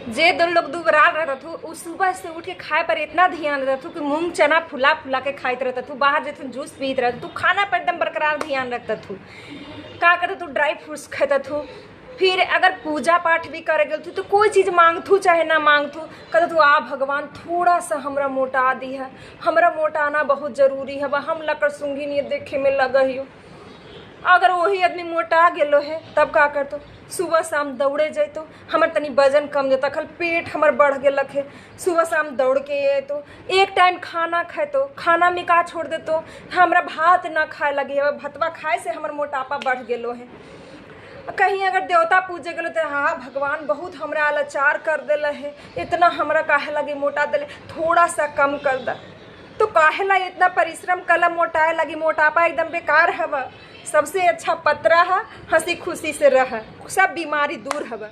जे दो लोग दुबराल रहता थू उ सुबह से उठ के खाए पर इतना ध्यान रहता थू कि मूंग चना फुला फुला के खाइत रहता थू, बाहर जैसे जूस पीत रहता तू, खाना पर एकदम बरकरार ध्यान रखता थू। का करता तू ड्राई फ्रूट्स खाता थू। फिर अगर पूजा पाठ भी करे गल तो कोई चीज़ मांगथू चाहे ना मांगथू, कहता तू आ भगवान थोड़ा सा हमरा मोटा दी है, हमरा मोटाना बहुत जरूरी है, हम लकड़ सूंघी नहीं देखे में लग हियो। अगर वही आदमी मोटा गेलो है तब का करतो, सुबह शाम दौड़े जैतो, हमर तनी वजन कम जाता, कल पेट हमर बढ़ गेलक है, सुबह शाम दौड़ के अतो, एक टाइम खाना खातो, खाना में का छोड़ देतो, हमरा भात ना खाए लगे, भतवा खाए से हमर मोटापा बढ़ गेलो है। कहीं अगर देवता पूजे गलो तो हाँ भगवान बहुत हमरा लाचार कर दिल है, इतना हमरा काहे लगे मोटा दिले, थोड़ा सा कम कर द। तो काहे ला इतना परिश्रम कला मोटाए लगी, मोटापा एकदम बेकार हवा। सबसे अच्छा पतरा है, हंसी खुशी से रह, सब बीमारी दूर हवा।